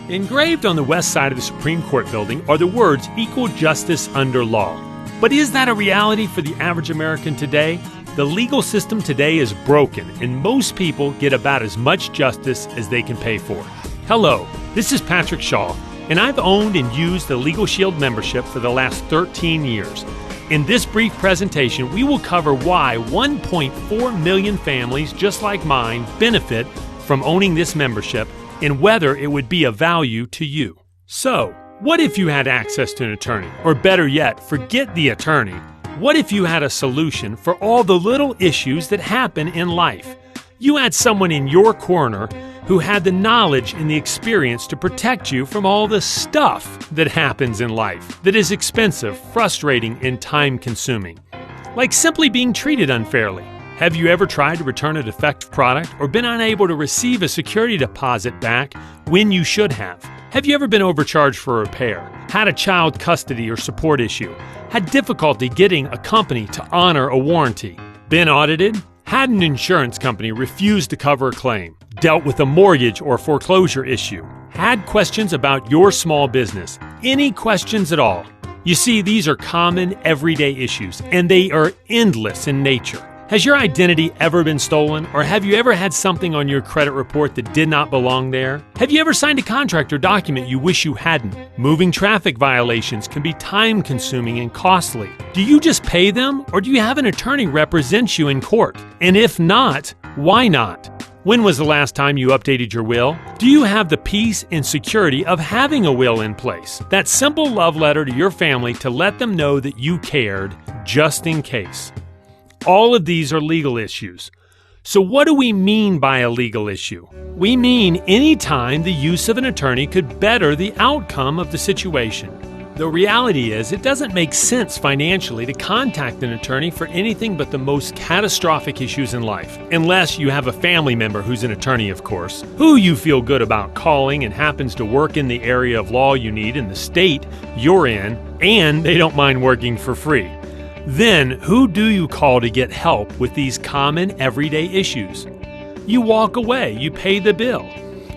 Engraved on the west side of the Supreme Court building are the words "equal justice under law." But is that a reality for the average American today? The legal system today is broken, and most people get about as much justice as they can pay for. Hello, this is Patrick Shaw, and I've owned and used the Legal Shield membership for the last 13 years. In this brief presentation, we will cover why 1.4 million families just like mine benefit from owning this membership and whether it would be of value to you. So, what if you had access to an attorney? Or better yet, forget the attorney. What if you had a solution for all the little issues that happen in life? You had someone in your corner who had the knowledge and the experience to protect you from all the stuff that happens in life that is expensive, frustrating, and time-consuming. Like simply being treated unfairly. Have you ever tried to return a defective product or been unable to receive a security deposit back when you should have? Have you ever been overcharged for a repair? Had a child custody or support issue? Had difficulty getting a company to honor a warranty? Been audited? Had an insurance company refuse to cover a claim? Dealt with a mortgage or foreclosure issue? Had questions about your small business? Any questions at all? You see, these are common everyday issues, and they are endless in nature. Has your identity ever been stolen, or have you ever had something on your credit report that did not belong there? Have you ever signed a contract or document you wish you hadn't? Moving traffic violations can be time-consuming and costly. Do you just pay them, or do you have an attorney represent you in court? And if not, why not? When was the last time you updated your will? Do you have the peace and security of having a will in place? That simple love letter to your family to let them know that you cared, just in case. All of these are legal issues. So what do we mean by a legal issue? We mean any time the use of an attorney could better the outcome of the situation. The reality is, it doesn't make sense financially to contact an attorney for anything but the most catastrophic issues in life. Unless you have a family member who's an attorney, of course, who you feel good about calling and happens to work in the area of law you need in the state you're in, and they don't mind working for free. Then, who do you call to get help with these common everyday issues? You walk away, you pay the bill,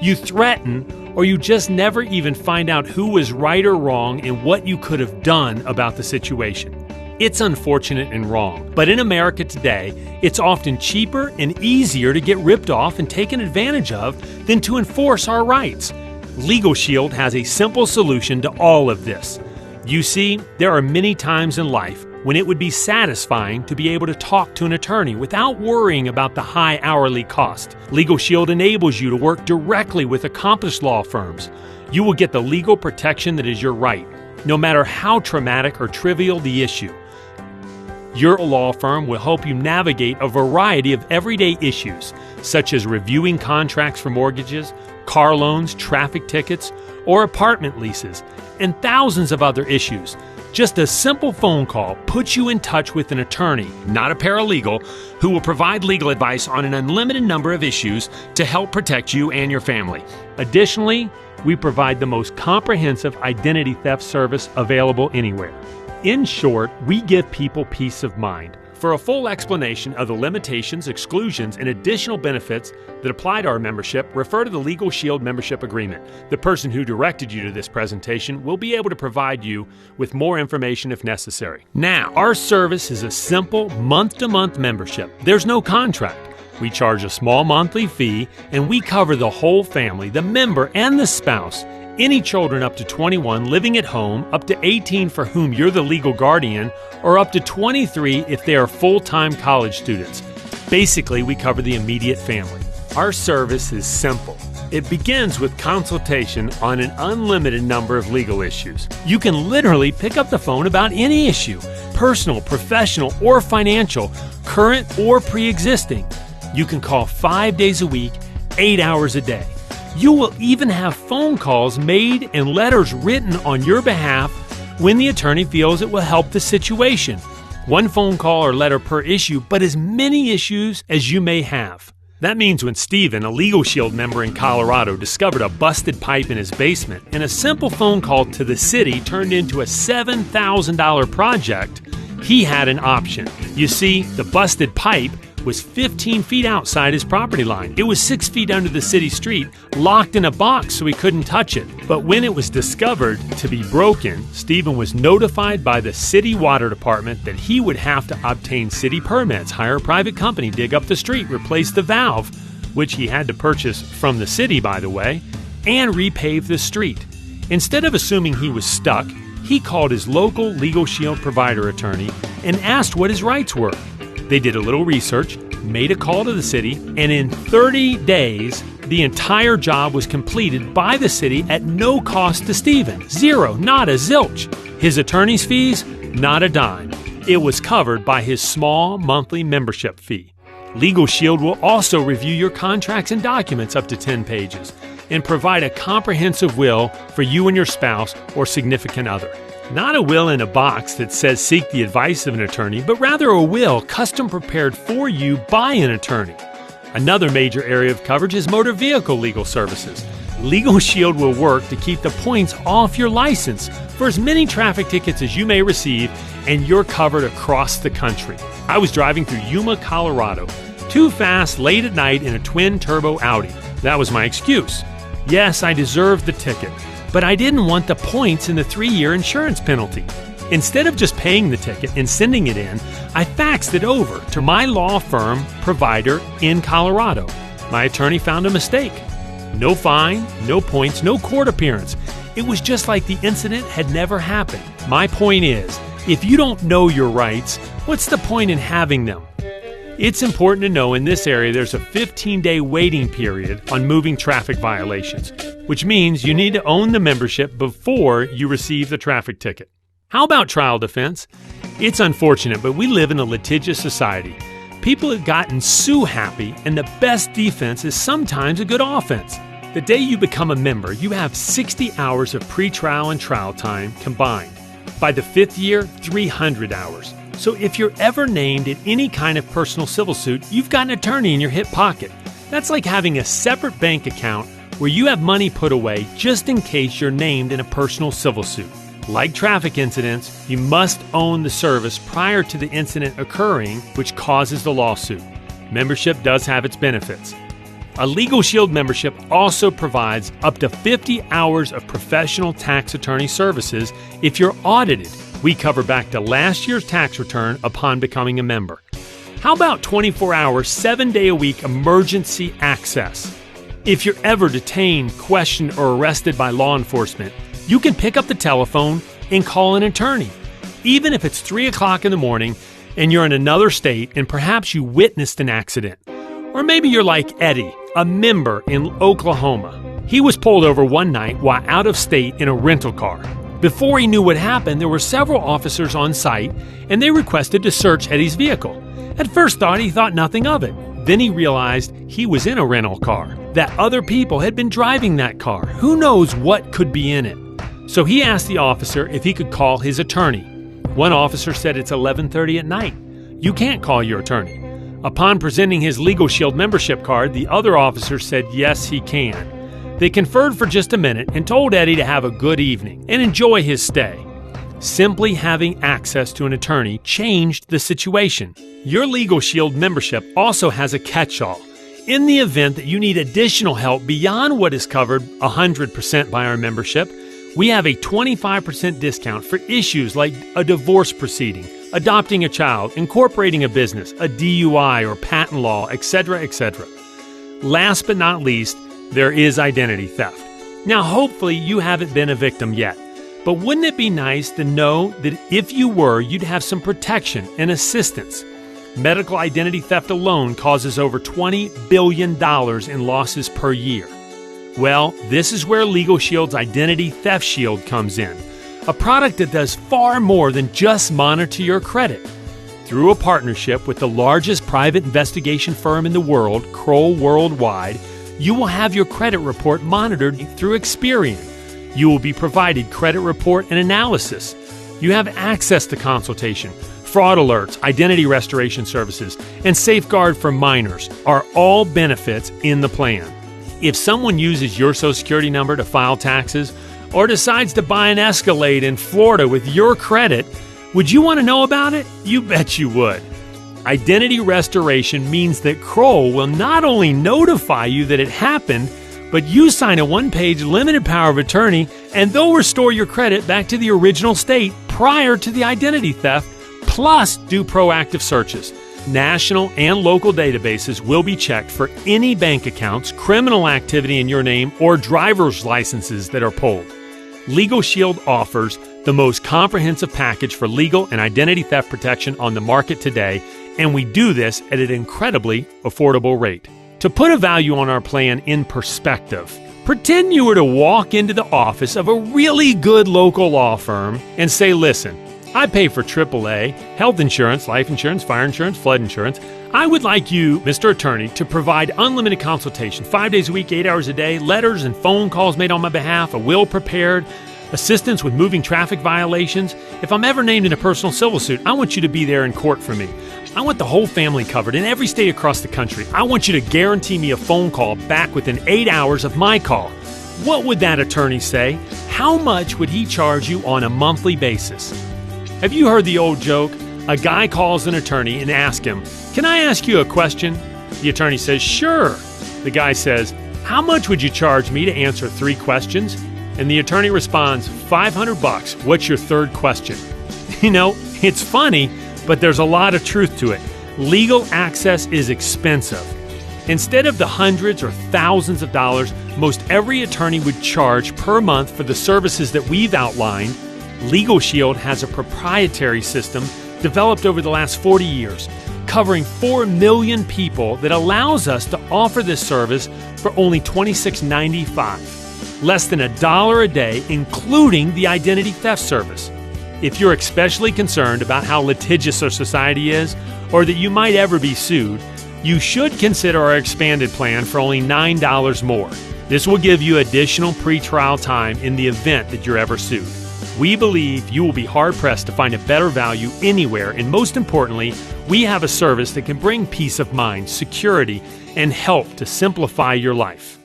you threaten, or you just never even find out who was right or wrong and what you could have done about the situation. It's unfortunate and wrong, but in America today, it's often cheaper and easier to get ripped off and taken advantage of than to enforce our rights. Legal Shield has a simple solution to all of this. You see, there are many times in life when it would be satisfying to be able to talk to an attorney without worrying about the high hourly cost. Legal Shield enables you to work directly with accomplished law firms. You will get the legal protection that is your right, no matter how traumatic or trivial the issue. Your law firm will help you navigate a variety of everyday issues, such as reviewing contracts for mortgages, car loans, traffic tickets, or apartment leases, and thousands of other issues. Just a simple phone call puts you in touch with an attorney, not a paralegal, who will provide legal advice on an unlimited number of issues to help protect you and your family. Additionally, we provide the most comprehensive identity theft service available anywhere. In short, we give people peace of mind. For a full explanation of the limitations, exclusions, and additional benefits that apply to our membership, refer to the Legal Shield membership agreement. The person who directed you to this presentation will be able to provide you with more information if necessary. Now, our service is a simple month-to-month membership. There's no contract. We charge a small monthly fee, and we cover the whole family, the member and the spouse. Any children up to 21 living at home, up to 18 for whom you're the legal guardian, or up to 23 if they are full-time college students. Basically, we cover the immediate family. Our service is simple. It begins with consultation on an unlimited number of legal issues. You can literally pick up the phone about any issue, personal, professional, or financial, current or pre-existing. You can call 5 days a week, 8 hours a day. You will even have phone calls made and letters written on your behalf when the attorney feels it will help the situation. One phone call or letter per issue, but as many issues as you may have. That means when Steven, a Legal Shield member in Colorado, discovered a busted pipe in his basement, and a simple phone call to the city turned into a $7,000 project, he had an option. You see, the busted pipe was 15 feet outside his property line. It was 6 feet under the city street, locked in a box so he couldn't touch it. But when it was discovered to be broken, Stephen was notified by the city water department that he would have to obtain city permits, hire a private company, dig up the street, replace the valve, which he had to purchase from the city, by the way, and repave the street. Instead of assuming he was stuck, he called his local Legal Shield provider attorney and asked what his rights were. They did a little research, made a call to the city, and in 30 days, the entire job was completed by the city at no cost to Stephen. Zero, not a zilch. His attorney's fees, not a dime. It was covered by his small monthly membership fee. Legal Shield will also review your contracts and documents up to 10 pages and provide a comprehensive will for you and your spouse or significant other. Not a will in a box that says seek the advice of an attorney, but rather a will custom prepared for you by an attorney. Another major area of coverage is motor vehicle legal services. Legal Shield will work to keep the points off your license for as many traffic tickets as you may receive, and you're covered across the country. I was driving through Yuma, Colorado, too fast late at night in a twin-turbo Audi. That was my excuse. Yes, I deserved the ticket, but I didn't want the points and the 3-year insurance penalty. Instead of just paying the ticket and sending it in, I faxed it over to my law firm provider in Colorado. My attorney found a mistake. No fine, no points, no court appearance. It was just like the incident had never happened. My point is, if you don't know your rights, what's the point in having them? It's important to know in this area there's a 15-day waiting period on moving traffic violations, which means you need to own the membership before you receive the traffic ticket. How about trial defense? It's unfortunate, but we live in a litigious society. People have gotten sue happy, and the best defense is sometimes a good offense. The day you become a member, you have 60 hours of pre-trial and trial time combined. By the 5th year, 300 hours. So if you're ever named in any kind of personal civil suit, you've got an attorney in your hip pocket. That's like having a separate bank account where you have money put away just in case you're named in a personal civil suit. Like traffic incidents, you must own the service prior to the incident occurring, which causes the lawsuit. Membership does have its benefits. A Legal Shield membership also provides up to 50 hours of professional tax attorney services if you're audited. We cover back to last year's tax return upon becoming a member. How about 24-hour, 7-day-a-week emergency access? If you're ever detained, questioned, or arrested by law enforcement, you can pick up the telephone and call an attorney. Even if it's 3 o'clock in the morning and you're in another state and perhaps you witnessed an accident. Or maybe you're like Eddie, a member in Oklahoma. He was pulled over one night while out of state in a rental car. Before he knew what happened, there were several officers on site, and they requested to search Eddie's vehicle. At first he thought nothing of it. Then he realized he was in a rental car, that other people had been driving that car. Who knows what could be in it? So he asked the officer if he could call his attorney. One officer said it's 11:30 at night. You can't call your attorney. Upon presenting his Legal Shield membership card, the other officer said yes, he can. They conferred for just a minute and told Eddie to have a good evening and enjoy his stay. Simply having access to an attorney changed the situation. Your Legal Shield membership also has a catch-all. In the event that you need additional help beyond what is covered 100% by our membership, we have a 25% discount for issues like a divorce proceeding, adopting a child, incorporating a business, a DUI or patent law, etc., etc. Last but not least, there is identity theft. Now, hopefully you haven't been a victim yet, but wouldn't it be nice to know that if you were, you'd have some protection and assistance? Medical identity theft alone causes over $20 billion in losses per year. Well, this is where Legal Shield's Identity Theft Shield comes in, a product that does far more than just monitor your credit. Through a partnership with the largest private investigation firm in the world, Kroll Worldwide, you will have your credit report monitored through Experian. You will be provided credit report and analysis. You have access to consultation. Fraud alerts, identity restoration services, and safeguard for minors are all benefits in the plan. If someone uses your Social Security number to file taxes or decides to buy an Escalade in Florida with your credit, would you want to know about it? You bet you would. Identity restoration means that Kroll will not only notify you that it happened, but you sign a one-page limited power of attorney and they'll restore your credit back to the original state prior to the identity theft, plus do proactive searches. National and local databases will be checked for any bank accounts, criminal activity in your name, or driver's licenses that are pulled. Legal Shield offers the most comprehensive package for legal and identity theft protection on the market today, and we do this at an incredibly affordable rate. To put a value on our plan in perspective, pretend you were to walk into the office of a really good local law firm and say, listen, I pay for AAA, health insurance, life insurance, fire insurance, flood insurance. I would like you, Mr. Attorney, to provide unlimited consultation, 5 days a week, 8 hours a day, letters and phone calls made on my behalf, a will prepared, assistance with moving traffic violations. If I'm ever named in a personal civil suit, I want you to be there in court for me. I want the whole family covered in every state across the country. I want you to guarantee me a phone call back within 8 hours of my call. What would that attorney say? How much would he charge you on a monthly basis? Have you heard the old joke? A guy calls an attorney and asks him, "Can I ask you a question?" The attorney says, "Sure." The guy says, "How much would you charge me to answer 3 questions?" And the attorney responds, $500. What's your third question? You know, it's funny, but there's a lot of truth to it. Legal access is expensive. Instead of the hundreds or thousands of dollars most every attorney would charge per month for the services that we've outlined, Legal Shield has a proprietary system developed over the last 40 years, covering 4 million people, that allows us to offer this service for only $26.95, less than $1 a day, including the identity theft service. If you're especially concerned about how litigious our society is, or that you might ever be sued, you should consider our expanded plan for only $9 more. This will give you additional pre-trial time in the event that you're ever sued. We believe you will be hard-pressed to find a better value anywhere, and most importantly, we have a service that can bring peace of mind, security, and help to simplify your life.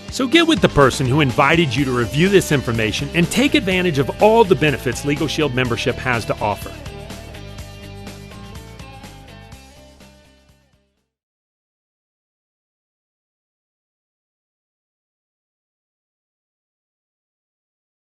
So get with the person who invited you to review this information and take advantage of all the benefits Legal Shield membership has to offer.